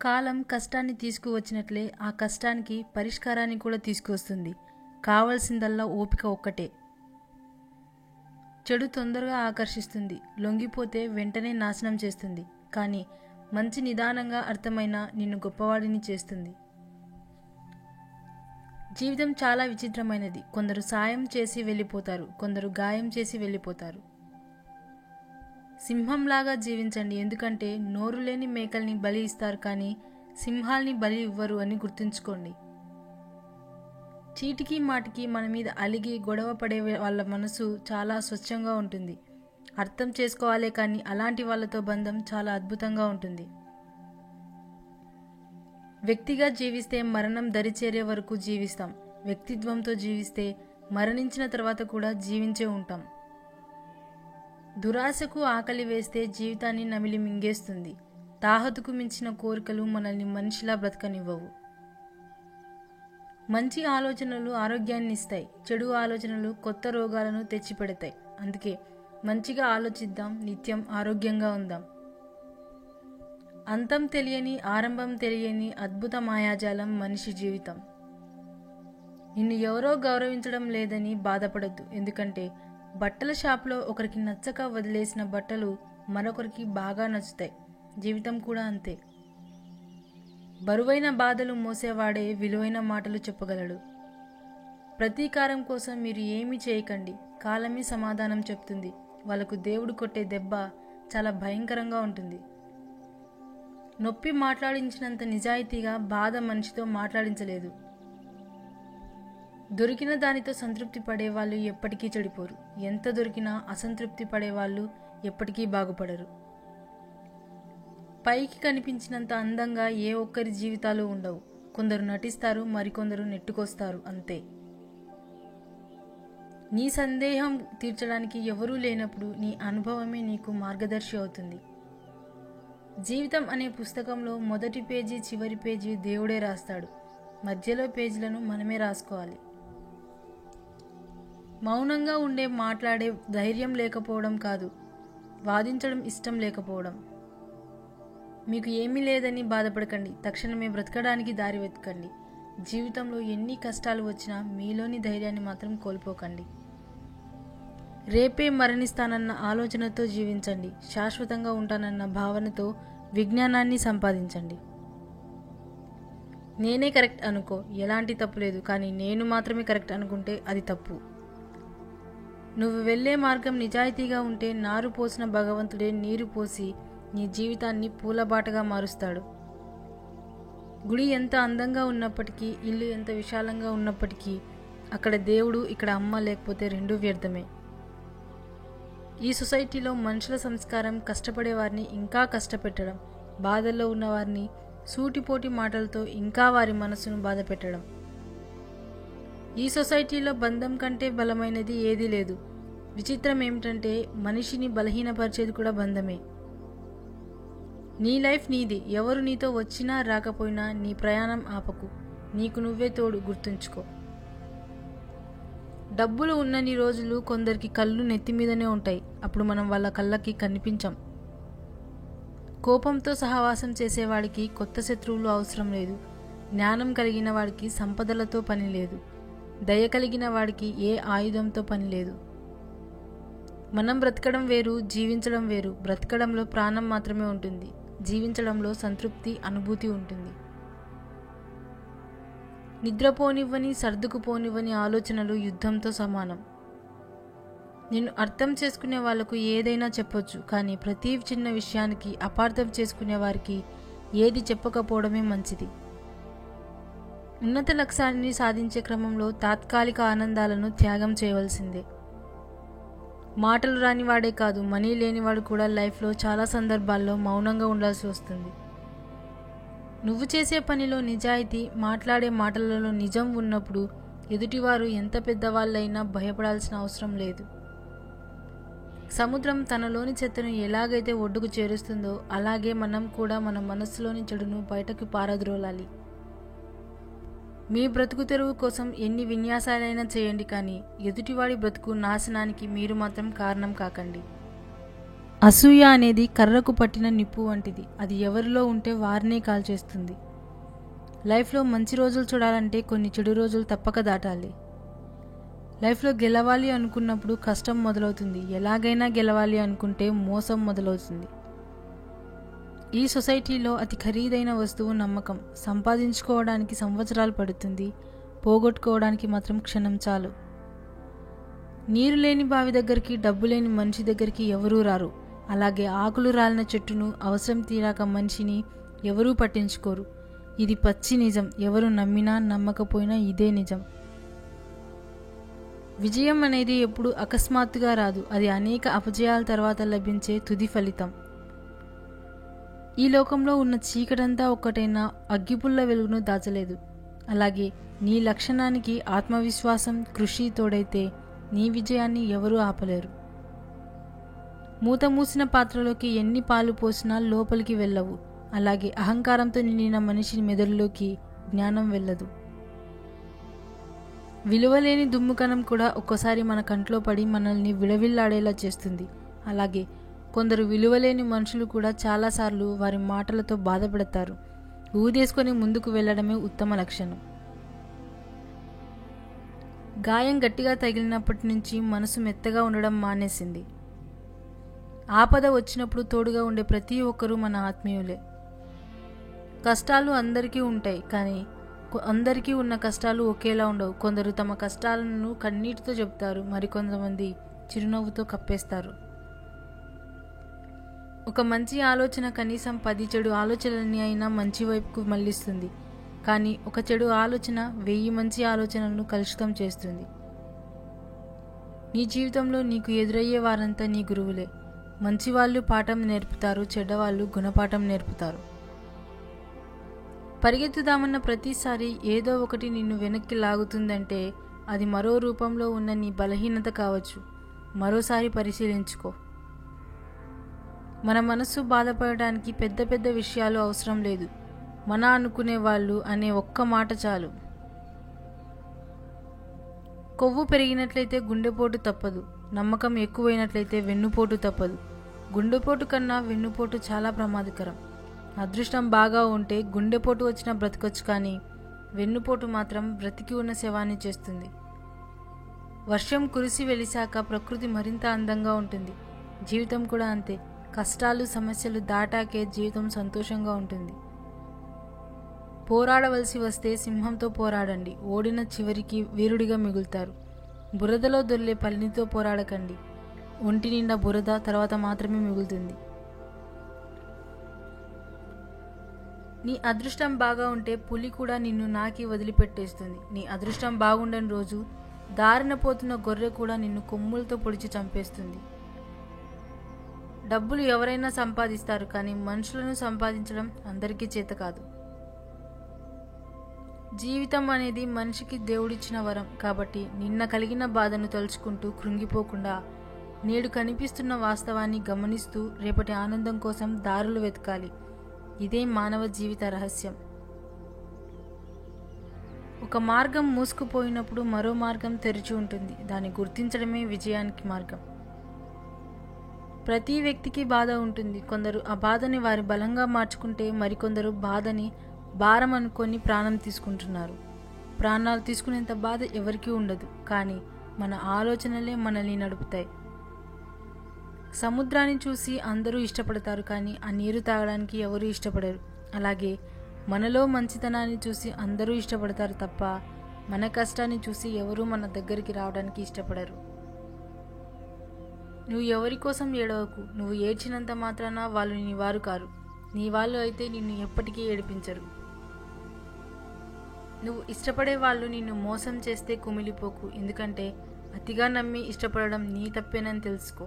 కాలం కష్టాన్ని తీసుకువచ్చినట్లే ఆ కష్టానికి పరిష్కారాన్ని కూడా తీసుకువస్తుంది. కావలసిందల్లా ఓపిక ఒక్కటే. చెడు తొందరగా ఆకర్షిస్తుంది, లొంగిపోతే వెంటనే నాశనం చేస్తుంది. కానీ మంచి నిదానంగా అర్థమైన నిన్ను గొప్పవాడిని చేస్తుంది. జీవితం చాలా విచిత్రమైనది. కొందరు సాయం చేసి వెళ్ళిపోతారు, కొందరు గాయం చేసి వెళ్ళిపోతారు. సింహంలాగా జీవించండి, ఎందుకంటే నోరు లేని మేకల్ని బలి ఇస్తారు కానీ సింహాల్ని బలి ఇవ్వరు అని గుర్తుంచుకోండి. చీటికి మాటికి మన మీద అలిగి గొడవ పడే వాళ్ళ మనసు చాలా స్వచ్ఛంగా ఉంటుంది. అర్థం చేసుకోవాలే కానీ అలాంటి వాళ్ళతో బంధం చాలా అద్భుతంగా ఉంటుంది. వ్యక్తిగా జీవిస్తే మరణం దరిచేరే వరకు జీవిస్తాం. వ్యక్తిత్వంతో జీవిస్తే మరణించిన తర్వాత కూడా జీవించే ఉంటాం. దురాశకు ఆకలి వేస్తే జీవితాన్ని నమిలి మింగేస్తుంది. తాహతుకు మించిన కోరికలు మనల్ని మనిషిలా బ్రతకనివ్వవు. మంచి ఆలోచనలు ఆరోగ్యాన్ని ఇస్తాయి, చెడు ఆలోచనలు కొత్త రోగాలను తెచ్చిపెడతాయి. అందుకే మంచిగా ఆలోచిద్దాం, నిత్యం ఆరోగ్యంగా ఉందాం. అంతం తెలియని, ఆరంభం తెలియని అద్భుత మాయాజాలం మనిషి జీవితం. నిన్ను ఎవరో గౌరవించడం లేదని బాధపడద్దు, ఎందుకంటే బట్టల షాప్లో ఒకరికి నచ్చక వదిలేసిన బట్టలు మరొకరికి బాగా నచ్చుతాయి. జీవితం కూడా అంతే. బరువైన బాధలు మోసేవాడే విలువైన మాటలు చెప్పగలడు. ప్రతీకారం కోసం మీరు ఏమీ చేయకండి, కాలమే సమాధానం చెప్తుంది. వాళ్ళకు దేవుడు కొట్టే దెబ్బ చాలా భయంకరంగా ఉంటుంది. నొప్పి మాట్లాడించినంత నిజాయితీగా బాధ మనిషితో మాట్లాడించలేదు. దొరికిన దానితో సంతృప్తి పడేవాళ్ళు ఎప్పటికీ చెడిపోరు. ఎంత దొరికినా అసంతృప్తి పడేవాళ్ళు ఎప్పటికీ బాగుపడరు. పైకి కనిపించినంత అందంగా ఏ ఒక్కరి జీవితాలు ఉండవు. కొందరు నటిస్తారు, మరికొందరు నెట్టుకొస్తారు, అంతే. నీ సందేహం తీర్చడానికి ఎవరూ లేనప్పుడు నీ అనుభవమే నీకు మార్గదర్శి అవుతుంది. జీవితం అనే పుస్తకంలో మొదటి పేజీ చివరి పేజీ దేవుడే రాస్తాడు. మధ్యలో పేజీలను మనమే రాసుకోవాలి. మౌనంగా మాట్లాడే ధైర్యం లేకపోవడం కాదు, వాదించడం ఇష్టం లేకపోవడం. మీకు ఏమీ లేదని బాధపడకండి, తక్షణమే బ్రతకడానికి దారి వెతకండి. జీవితంలో ఎన్ని కష్టాలు వచ్చినా మీలోని ధైర్యాన్ని మాత్రం కోల్పోకండి. రేపే మరణిస్తానన్న ఆలోచనతో జీవించండి. శాశ్వతంగా ఉంటానన్న భావనతో విజ్ఞానాన్ని సంపాదించండి. నేనే కరెక్ట్ అనుకో, ఎలాంటి తప్పు లేదు. కానీ నేను మాత్రమే కరెక్ట్ అనుకుంటే అది తప్పు. నువ్వు వెళ్ళే మార్గం నిజాయితీగా ఉంటే నారు పోసిన భగవంతుడే నీరు పోసి నీ జీవితాన్ని పూలబాటగా మారుస్తాడు. గుడి ఎంత అందంగా ఉన్నప్పటికీ, ఇల్లు ఎంత విశాలంగా ఉన్నప్పటికీ అక్కడ దేవుడు, ఇక్కడ అమ్మ లేకపోతే రెండూ వ్యర్థమే. ఈ సొసైటీలో మనుషుల సంస్కారం కష్టపడే వారిని ఇంకా కష్టపెట్టడం, బాధల్లో ఉన్నవారిని సూటిపోటి మాటలతో ఇంకా వారి మనసును బాధ పెట్టడం. ఈ సొసైటీలో బంధం కంటే బలమైనది ఏదీ లేదు. విచిత్రం ఏమిటంటే మనిషిని బలహీనపరిచేది కూడా బంధమే. నీ లైఫ్ నీది. ఎవరు నీతో వచ్చినా రాకపోయినా నీ ప్రయాణం ఆపకు. నీకు నువ్వే తోడు, గుర్తుంచుకో. డబ్బులు ఉన్నన్ని రోజులు కొందరికి కళ్ళు నెత్తి మీదనే ఉంటాయి. అప్పుడు మనం వాళ్ళ కళ్ళకి కనిపించం. కోపంతో సహవాసం చేసేవాడికి కొత్త శత్రువులు అవసరం లేదు. జ్ఞానం కలిగిన వాడికి సంపదలతో పని లేదు. దయ కలిగిన వాడికి ఏ ఆయుధంతో పని లేదు. మనం బ్రతకడం వేరు, జీవించడం వేరు. బ్రతకడంలో ప్రాణం మాత్రమే ఉంటుంది, జీవించడంలో సంతృప్తి, అనుభూతి ఉంటుంది. నిద్రపోనివ్వని, సర్దుకుపోనివ్వని ఆలోచనలు యుద్ధంతో సమానం. నిన్ను అర్థం చేసుకునే వాళ్లకు ఏదైనా చెప్పొచ్చు, కానీ ప్రతి చిన్న విషయానికి అపార్థం చేసుకునే వారికి ఏది చెప్పకపోవడమే మంచిది. ఉన్నత లక్ష్యాన్ని సాధించే క్రమంలో తాత్కాలిక ఆనందాలను త్యాగం చేయవలసిందే. మాటలు రానివాడే కాదు, మనీ లేనివాడు కూడా లైఫ్లో చాలా సందర్భాల్లో మౌనంగా ఉండాల్సి వస్తుంది. నువ్వు చేసే పనిలో నిజాయితీ, మాట్లాడే మాటలలో నిజం ఉన్నప్పుడు ఎదుటివారు ఎంత పెద్దవాళ్ళైనా భయపడాల్సిన అవసరం లేదు. సముద్రం తనలోని చెత్తను ఎలాగైతే ఒడ్డుకు చేరుస్తుందో అలాగే మనం కూడా మన మనస్సులోని చెడును బయటకు పారద్రోలాలి. మీ బ్రతుకు తెరువు కోసం ఎన్ని విన్యాసాలైనా చేయండి, కానీ ఎదుటివాడి బ్రతుకు నాశనానికి మీరు మాత్రం కారణం కాకండి. అసూయ అనేది కర్రకు పట్టిన నిప్పు వంటిది. అది ఎవరిలో ఉంటే వారినే కాల్చేస్తుంది. లైఫ్లో మంచి రోజులు చూడాలంటే కొన్ని చెడు రోజులు తప్పక దాటాలి. లైఫ్లో గెలవాలి అనుకున్నప్పుడు కష్టం మొదలవుతుంది. ఎలాగైనా గెలవాలి అనుకుంటే మోసం మొదలవుతుంది. ఈ సొసైటీలో అతి ఖరీదైన వస్తువు నమ్మకం. సంపాదించుకోవడానికి సంవత్సరాలు పడుతుంది, పోగొట్టుకోవడానికి మాత్రం క్షణం చాలు. నీరు లేని బావి దగ్గరికి, డబ్బు లేని మనిషి దగ్గరికి ఎవరూ రారు. అలాగే ఆకులు రాలిన చెట్టును, అవసరం తీరాక మనిషిని ఎవరూ పట్టించుకోరు. ఇది పచ్చి నిజం. ఎవరు నమ్మినా నమ్మకపోయినా ఇదే నిజం. విజయం అనేది ఎప్పుడు అకస్మాత్తుగా రాదు. అది అనేక అపజయాల తర్వాత లభించే తుది ఫలితం. ఈ లోకంలో ఉన్న చీకటంతా ఒక్కటైనా అగ్గిపుల్ల వెలుగును దాచలేదు. అలాగే నీ లక్షణానికి ఆత్మవిశ్వాసం, కృషి తోడైతే నీ విజయాన్ని ఎవరూ ఆపలేరు. మూత మూసిన పాత్రలోకి ఎన్ని పాలు పోసినా లోపలికి వెళ్ళవు. అలాగే అహంకారంతో నిండిన మనిషి మెదడులోకి జ్ఞానం వెళ్ళదు. విలువలేని దుమ్ముకణం కూడా ఒక్కోసారి మన కంట్లో పడి మనల్ని విలవిల్లాడేలా చేస్తుంది. అలాగే కొందరు విలువలేని మనుషులు కూడా చాలాసార్లు వారి మాటలతో బాధపడతారు. ఊదేసుకొని ముందుకు వెళ్లడమే ఉత్తమ లక్షణం. గాయం గట్టిగా తగిలినప్పటి నుంచి మనసు మెత్తగా ఉండడం మానేసింది. ఆపద వచ్చినప్పుడు తోడుగా ఉండే ప్రతి ఒక్కరూ మన ఆత్మీయులే. కష్టాలు అందరికీ ఉంటాయి, కానీ అందరికీ ఉన్న కష్టాలు ఒకేలా ఉండవు. కొందరు తమ కష్టాలను కన్నీటితో చెబుతారు, మరికొంతమంది చిరునవ్వుతో కప్పేస్తారు. ఒక మంచి ఆలోచన కనీసం 10 చెడు ఆలోచనలని అయినా మంచి వైపుకు మళ్లిస్తుంది. కానీ ఒక చెడు ఆలోచన 1000 మంచి ఆలోచనలను కలుషితం చేస్తుంది. నీ జీవితంలో నీకు ఎదురయ్యే వారంతా నీ గురువులే. మంచివాళ్ళు పాఠం నేర్పుతారు, చెడ్డవాళ్ళు గుణపాఠం నేర్పుతారు. పరిగెత్తుదామన్న ప్రతిసారి ఏదో ఒకటి నిన్ను వెనక్కి లాగుతుందంటే అది మరో రూపంలో ఉన్న నీ బలహీనత కావచ్చు. మరోసారి పరిశీలించుకో. మన మనసు బాధపడడానికి పెద్ద పెద్ద విషయాలు అవసరం లేదు. మన అనుకునే వాళ్ళు అనే ఒక్క మాట చాలు. కొవ్వు పెరిగినట్లయితే గుండెపోటు తప్పదు. నమ్మకం ఎక్కువైనట్లయితే వెన్నుపోటు తప్పదు. గుండెపోటు కన్నా వెన్నుపోటు చాలా ప్రమాదకరం. అదృష్టం బాగా ఉంటే గుండెపోటు వచ్చినా బ్రతకొచ్చు, కానీ వెన్నుపోటు మాత్రం బ్రతికి ఉన్న శవాన్ని చేస్తుంది. వర్షం కురిసి వెలిసాక ప్రకృతి మరింత అందంగా ఉంటుంది. జీవితం కూడా అంతే. కష్టాలు, సమస్యలు దాటాకే జీవితం సంతోషంగా ఉంటుంది. పోరాడవలసి వస్తే సింహంతో పోరాడండి. ఓడిన చివరికి వీరుడిగా మిగులుతారు. బురదలో దొర్లే పల్లితో పోరాడకండి. ఒంటి నిండా బురద తర్వాత మాత్రమే మిగులుతుంది. నీ అదృష్టం బాగా ఉంటే పులి కూడా నిన్ను నాకి వదిలిపెట్టేస్తుంది. నీ అదృష్టం బాగుండని రోజు దారిన పోతున్న గొర్రె కూడా నిన్ను కొమ్ములతో పొడిచి చంపేస్తుంది. డబ్బులు ఎవరైనా సంపాదిస్తారు, కానీ మనుషులను సంపాదించడం అందరికీ చేత కాదు. జీవితం అనేది మనిషికి దేవుడిచ్చిన వరం. కాబట్టి నిన్న కలిగిన బాధను తలుచుకుంటూ కృంగిపోకుండా నేడు కనిపిస్తున్న వాస్తవాన్ని గమనిస్తూ రేపటి ఆనందం కోసం దారులు వెతకాలి. ఇదే మానవ జీవిత రహస్యం. ఒక మార్గం మూసుకుపోయినప్పుడు మరో మార్గం తెరిచి ఉంటుంది. దాన్ని గుర్తించడమే విజయానికి మార్గం. ప్రతి వ్యక్తికి బాధ ఉంటుంది. కొందరు ఆ బాధని వారి బలంగా మార్చుకుంటే మరికొందరు బాధని భారం అనుకొని ప్రాణం తీసుకుంటున్నారు. ప్రాణాలు తీసుకునేంత బాధ ఎవరికీ ఉండదు, కానీ మన ఆలోచనలే మనల్ని నడుపుతాయి. సముద్రాన్ని చూసి అందరూ ఇష్టపడతారు, కానీ ఆ నీరు తాగడానికి ఎవరూ ఇష్టపడరు. అలాగే మనలో మంచితనాన్ని చూసి అందరూ ఇష్టపడతారు తప్ప మన కష్టాన్ని చూసి ఎవరూ మన దగ్గరికి రావడానికి ఇష్టపడరు. నువ్వు ఎవరి కోసం ఏడవకు. నువ్వు ఏడ్చినంత మాత్రాన వాళ్ళు నీ వారు కారు. నీ వాళ్ళు అయితే నిన్ను ఎప్పటికీ ఏడిపించరు. నువ్వు ఇష్టపడే వాళ్ళు నిన్ను మోసం చేస్తే కుమిలిపోకు. ఎందుకంటే అతిగా నమ్మి ఇష్టపడడం నీ తప్పేనని తెలుసుకో.